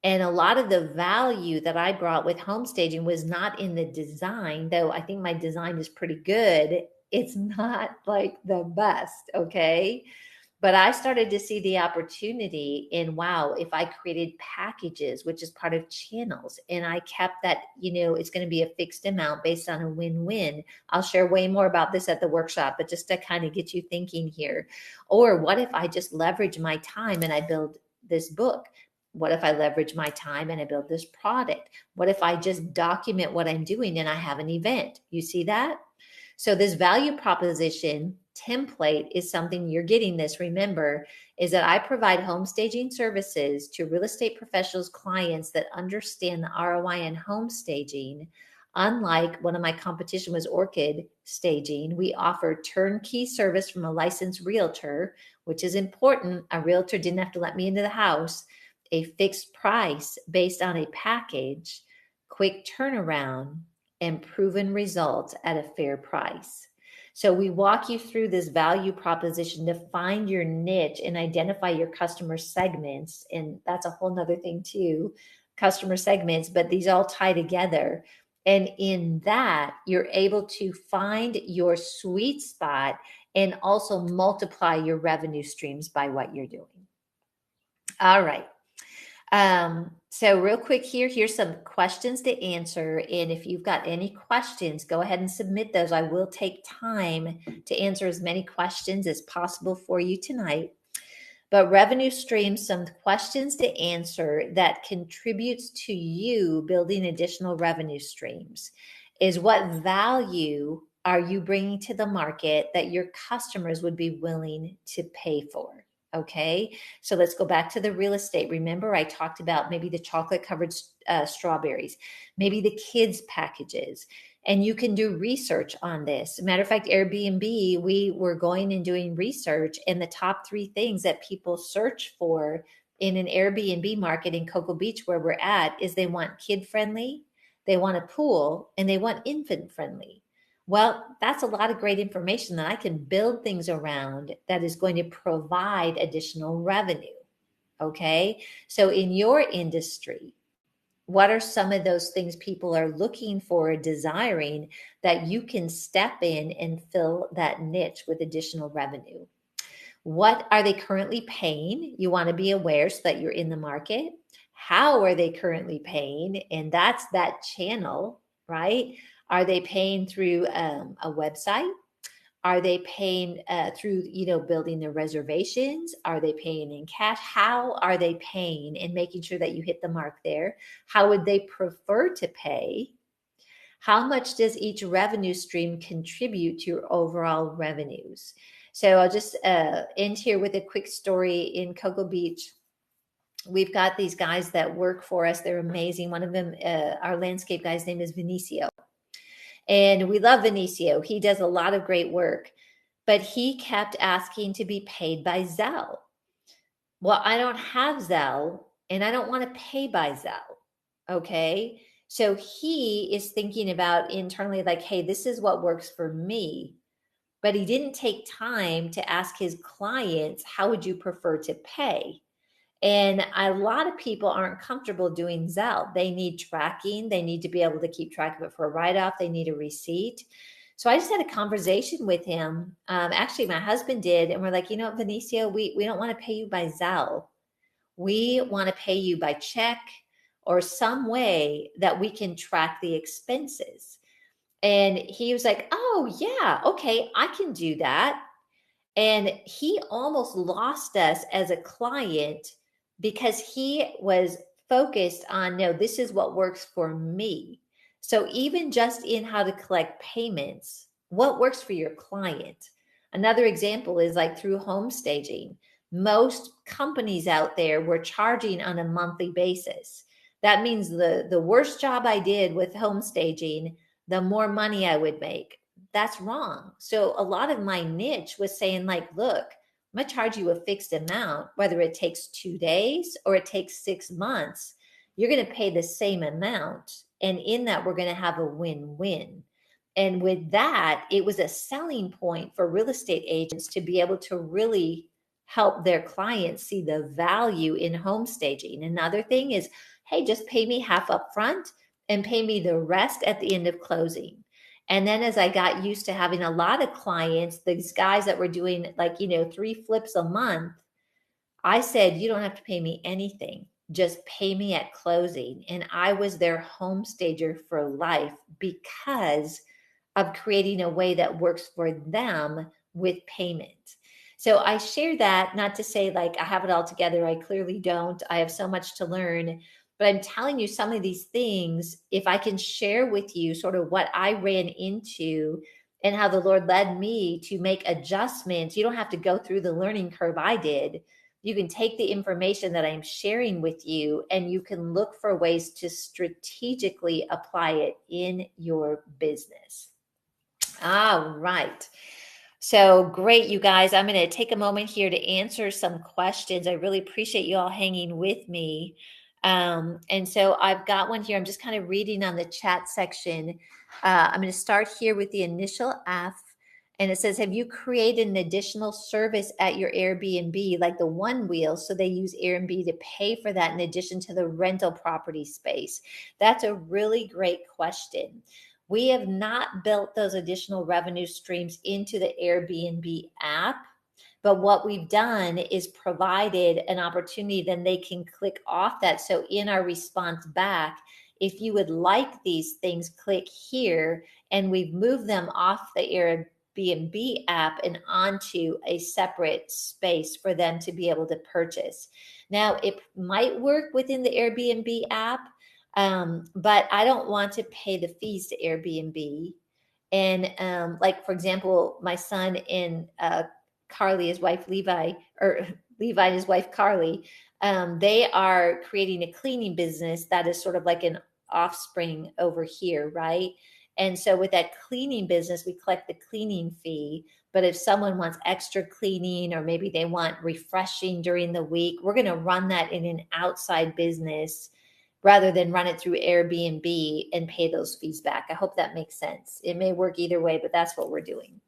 And a lot of the value that I brought with home staging was not in the design, though I think my design is pretty good. It's not like the best, okay? But I started to see the opportunity in, wow, if I created packages, which is part of channels, and I kept that, it's going to be a fixed amount based on a win-win. I'll share way more about this at the workshop, but just to kind of get you thinking here. Or what if I just leverage my time and I build this book? What if I leverage my time and I build this product? What if I just document what I'm doing and I have an event? You see that? So this value proposition template is something you're getting this. Remember, is that I provide home staging services to real estate professionals, clients that understand the ROI in home staging. Unlike one of my competition was Orchid Staging, we offer turnkey service from a licensed realtor, which is important. A realtor didn't have to let me into the house. A fixed price based on a package, quick turnaround, and proven results at a fair price. So we walk you through this value proposition to find your niche and identify your customer segments. And that's a whole nother thing too, customer segments, but these all tie together. And in that, you're able to find your sweet spot and also multiply your revenue streams by what you're doing. All right. So real quick here's some questions to answer. And if you've got any questions, go ahead and submit those. I will take time to answer as many questions as possible for you tonight. But revenue streams, some questions to answer that contributes to you building additional revenue streams is what value are you bringing to the market that your customers would be willing to pay for? Okay, so let's go back to the real estate. Remember, I talked about maybe the chocolate covered strawberries, maybe the kids packages, and you can do research on this. Matter of fact, Airbnb, we were going and doing research, and the top 3 things that people search for in an Airbnb market in Cocoa Beach, where we're at, is they want kid friendly, they want a pool, and they want infant friendly. Well, that's a lot of great information that I can build things around that is going to provide additional revenue. Okay. So in your industry, what are some of those things people are looking for, desiring, that you can step in and fill that niche with additional revenue? What are they currently paying? You want to be aware so that you're in the market. How are they currently paying? And that's that channel, right? Are they paying through a website? Are they paying through, building their reservations? Are they paying in cash? How are they paying, and making sure that you hit the mark there? How would they prefer to pay? How much does each revenue stream contribute to your overall revenues? So I'll just end here with a quick story. In Cocoa Beach, we've got these guys that work for us. They're amazing. One of them, our landscape guy's name is Vinicio. And we love Vinicio. He does a lot of great work, but he kept asking to be paid by Zelle. Well, I don't have Zelle and I don't want to pay by Zelle. Okay. So he is thinking about internally, like, hey, this is what works for me. But he didn't take time to ask his clients, how would you prefer to pay? And a lot of people aren't comfortable doing Zelle. They need tracking. They need to be able to keep track of it for a write-off. They need a receipt. So I just had a conversation with him. Actually, my husband did. And we're like, Vinicio, we don't want to pay you by Zelle. We want to pay you by check or some way that we can track the expenses. And he was like, oh, yeah, okay, I can do that. And he almost lost us as a client because he was focused on, no, this is what works for me. So even just in how to collect payments, what works for your client? Another example is like through home staging. Most companies out there were charging on a monthly basis. That means the worse job I did with home staging, the more money I would make. That's wrong. So a lot of my niche was saying like, look, I'm going to charge you a fixed amount, whether it takes 2 days or it takes 6 months, you're going to pay the same amount. And in that, we're going to have a win-win. And with that, it was a selling point for real estate agents to be able to really help their clients see the value in home staging. Another thing is, hey, just pay me half up front and pay me the rest at the end of closing. And then as I got used to having a lot of clients, these guys that were doing like, 3 flips a month, I said, you don't have to pay me anything. Just pay me at closing. And I was their home stager for life because of creating a way that works for them with payment. So I share that not to say like I have it all together. I clearly don't. I have so much to learn. But I'm telling you some of these things, if I can share with you sort of what I ran into and how the Lord led me to make adjustments, you don't have to go through the learning curve I did. You can take the information that I'm sharing with you and you can look for ways to strategically apply it in your business. All right. So great, you guys. I'm going to take a moment here to answer some questions. I really appreciate you all hanging with me. And so I've got one here. I'm just kind of reading on the chat section. I'm going to start here with the initial F. And it says, have you created an additional service at your Airbnb, like the One Wheel, so they use Airbnb to pay for that in addition to the rental property space? That's a really great question. We have not built those additional revenue streams into the Airbnb app. But what we've done is provided an opportunity, then they can click off that. So in our response back, if you would like these things, click here. And we've moved them off the Airbnb app and onto a separate space for them to be able to purchase. Now, it might work within the Airbnb app, but I don't want to pay the fees to Airbnb. And like, for example, my son and Carly, his wife Levi, or Levi and his wife Carly, they are creating a cleaning business that is sort of like an offspring over here, right? And so with that cleaning business, we collect the cleaning fee. But if someone wants extra cleaning or maybe they want refreshing during the week, we're going to run that in an outside business rather than run it through Airbnb and pay those fees back. I hope that makes sense. It may work either way, but that's what we're doing.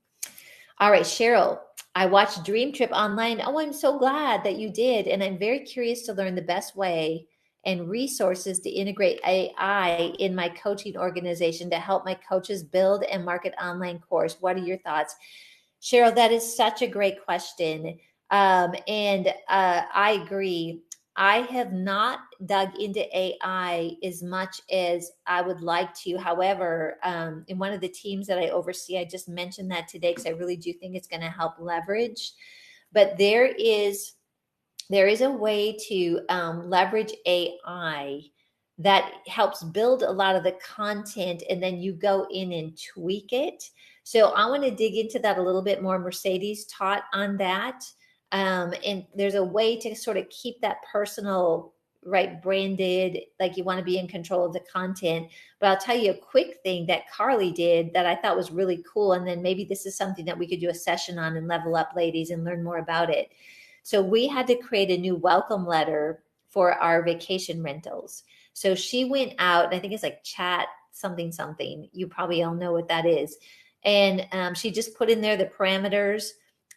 All right, Cheryl, I watched Dream Trip online. Oh, I'm so glad that you did. And I'm very curious to learn the best way and resources to integrate AI in my coaching organization to help my coaches build and market online course. What are your thoughts? Cheryl, that is such a great question. And I agree. I have not dug into AI as much as I would like to. However, in one of the teams that I oversee, I just mentioned that today because I really do think it's going to help leverage. But there is a way to leverage AI that helps build a lot of the content, and then you go in and tweak it. So I want to dig into that a little bit more. Mercedes taught on that. And there's a way to sort of keep that personal, right, branded, like you want to be in control of the content. But I'll tell you a quick thing that Carly did that I thought was really cool. And then maybe this is something that we could do a session on and Level Up Ladies and learn more about it. So we had to create a new welcome letter for our vacation rentals. So she went out, I think it's like chat something. You probably all know what that is. And she just put in there the parameters,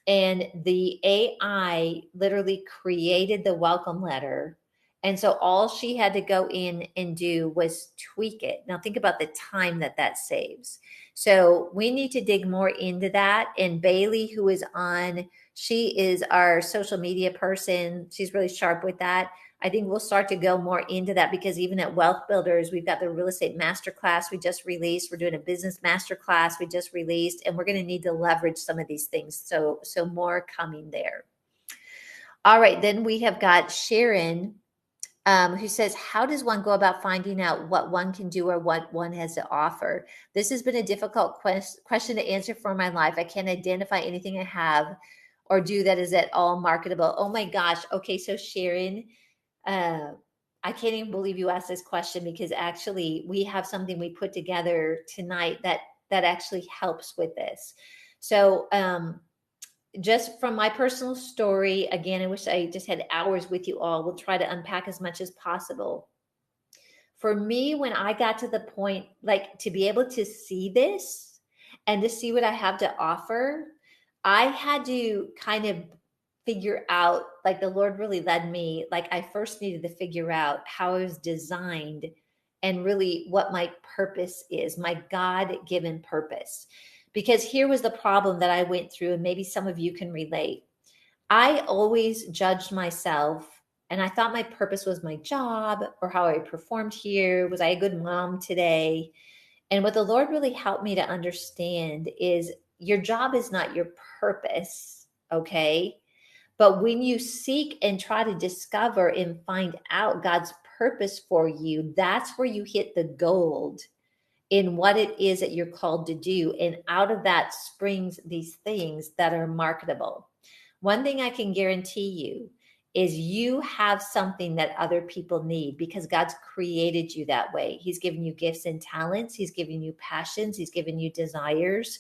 and the AI literally created the welcome letter. And so all she had to go in and do was tweak it. Now think about the time that saves. So we need to dig more into that. And Bailey, who is on, she is our social media person. She's really sharp with that. I think we'll start to go more into that, because even at Wealth Builders, we've got the real estate masterclass we just released. We're doing a business masterclass we just released, and we're going to need to leverage some of these things. So more coming there. All right, then we have got Sharon, who says, how does one go about finding out what one can do or what one has to offer? This has been a difficult question to answer for my life. I can't identify anything I have or do that is at all marketable. Oh my gosh. Okay, so Sharon, I can't even believe you asked this question, because actually we have something we put together tonight that actually helps with this. So just from my personal story, again, I wish I just had hours with you all. We'll try to unpack as much as possible. For me, when I got to the point, like, to be able to see this and to see what I have to offer, I had to kind of figure out, like, the Lord really led me. Like, I first needed to figure out how I was designed and really what my purpose is, my God-given purpose. Because here was the problem that I went through, and maybe some of you can relate. I always judged myself, and I thought my purpose was my job or how I performed here. Was I a good mom today? And what the Lord really helped me to understand is your job is not your purpose, okay? But when you seek and try to discover and find out God's purpose for you, that's where you hit the gold in what it is that you're called to do. And out of that springs these things that are marketable. One thing I can guarantee you is you have something that other people need, because God's created you that way. He's given you gifts and talents. He's given you passions. He's given you desires.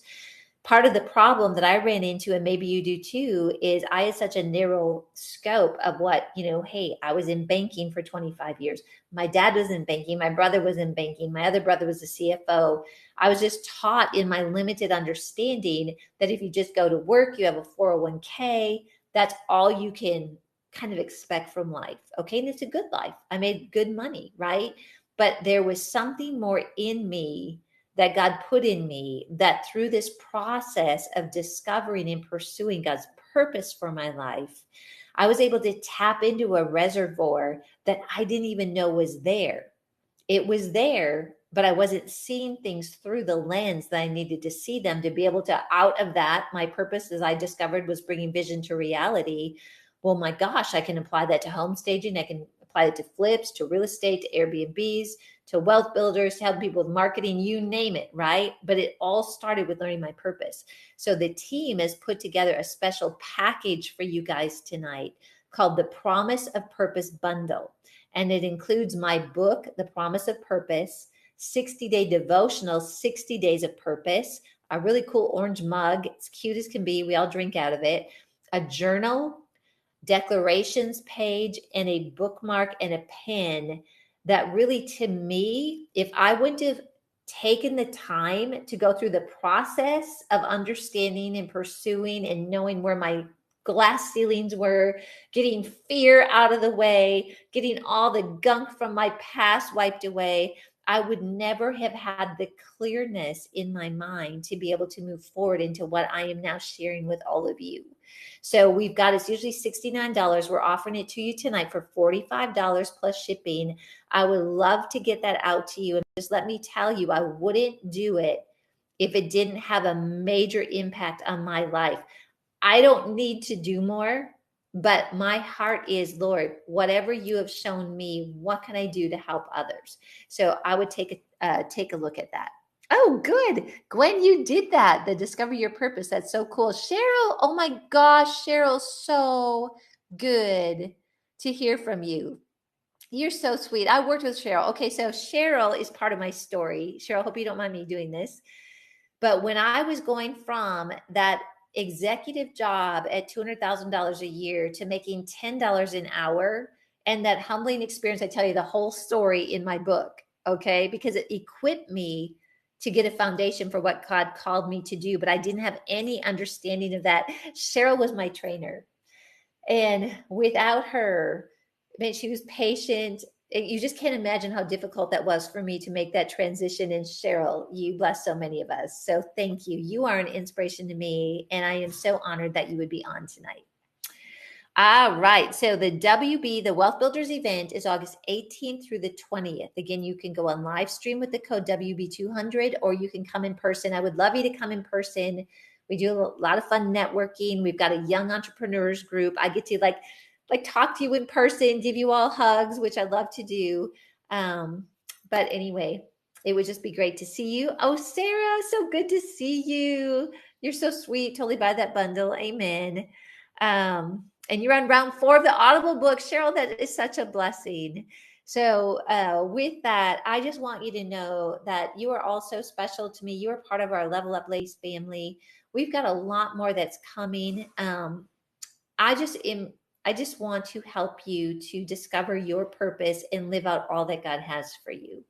Part of the problem that I ran into, and maybe you do too, is I had such a narrow scope of what, hey, I was in banking for 25 years. My dad was in banking. My brother was in banking. My other brother was a CFO. I was just taught in my limited understanding that if you just go to work, you have a 401k, that's all you can kind of expect from life. Okay. And it's a good life. I made good money, right? But there was something more in me that God put in me, that through this process of discovering and pursuing God's purpose for my life, I was able to tap into a reservoir that I didn't even know was there. It was there, but I wasn't seeing things through the lens that I needed to see them to be able to, out of that, my purpose, as I discovered, was bringing vision to reality. Well, my gosh, I can apply that to home staging. I can apply it to flips, to real estate, to Airbnbs, to Wealth Builders, to help people with marketing, you name it, right? But it all started with learning my purpose. So the team has put together a special package for you guys tonight called the Promise of Purpose Bundle. And it includes my book, The Promise of Purpose, 60-day devotional, 60 Days of Purpose, a really cool orange mug. It's cute as can be. We all drink out of it. A journal, declarations page, and a bookmark and a pen that really, to me, if I wouldn't have taken the time to go through the process of understanding and pursuing and knowing where my glass ceilings were, getting fear out of the way, getting all the gunk from my past wiped away, I would never have had the clearness in my mind to be able to move forward into what I am now sharing with all of you. So we've got, it's usually $69. We're offering it to you tonight for $45 plus shipping. I would love to get that out to you. And just let me tell you, I wouldn't do it if it didn't have a major impact on my life. I don't need to do more, but my heart is, Lord, whatever you have shown me, what can I do to help others? So I would take a look at that. Oh, good. Gwen, you did that. The Discover Your Purpose. That's so cool. Cheryl, oh my gosh, Cheryl, so good to hear from you. You're so sweet. I worked with Cheryl. Okay, so Cheryl is part of my story. Cheryl, hope you don't mind me doing this. But when I was going from that executive job at $200,000 a year to making $10 an hour, and that humbling experience, I tell you the whole story in my book, okay? Because it equipped me to get a foundation for what God called me to do, but I didn't have any understanding of that. Cheryl was my trainer. And without her, I mean, she was patient. You just can't imagine how difficult that was for me to make that transition. And Cheryl, you bless so many of us. So thank you. You are an inspiration to me. And I am so honored that you would be on tonight. All right. So the WB, the Wealth Builders event, is August 18th through the 20th. Again, you can go on live stream with the code WB200, or you can come in person. I would love you to come in person. We do a lot of fun networking. We've got a young entrepreneurs group. I get to like talk to you in person, give you all hugs, which I love to do. But anyway, it would just be great to see you. Oh, Sarah, so good to see you. You're so sweet. Totally buy that bundle. Amen. And you're on round 4 of the Audible book. Cheryl, that is such a blessing. So with that, I just want you to know that you are all so special to me. You are part of our Level Up Ladies family. We've got a lot more that's coming. I just want to help you to discover your purpose and live out all that God has for you.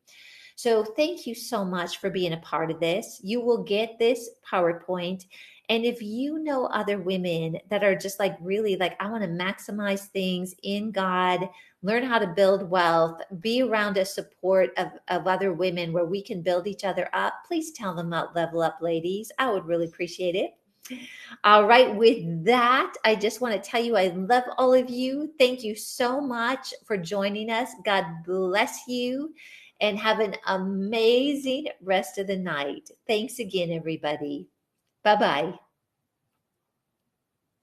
So thank you so much for being a part of this. You will get this PowerPoint. And if you know other women that are just like really like, I want to maximize things in God, learn how to build wealth, be around a support of other women where we can build each other up, please tell them about Level Up Ladies. I would really appreciate it. All right, with that, I just want to tell you I love all of you. Thank you so much for joining us. God bless you and have an amazing rest of the night. Thanks again, everybody. Bye-bye.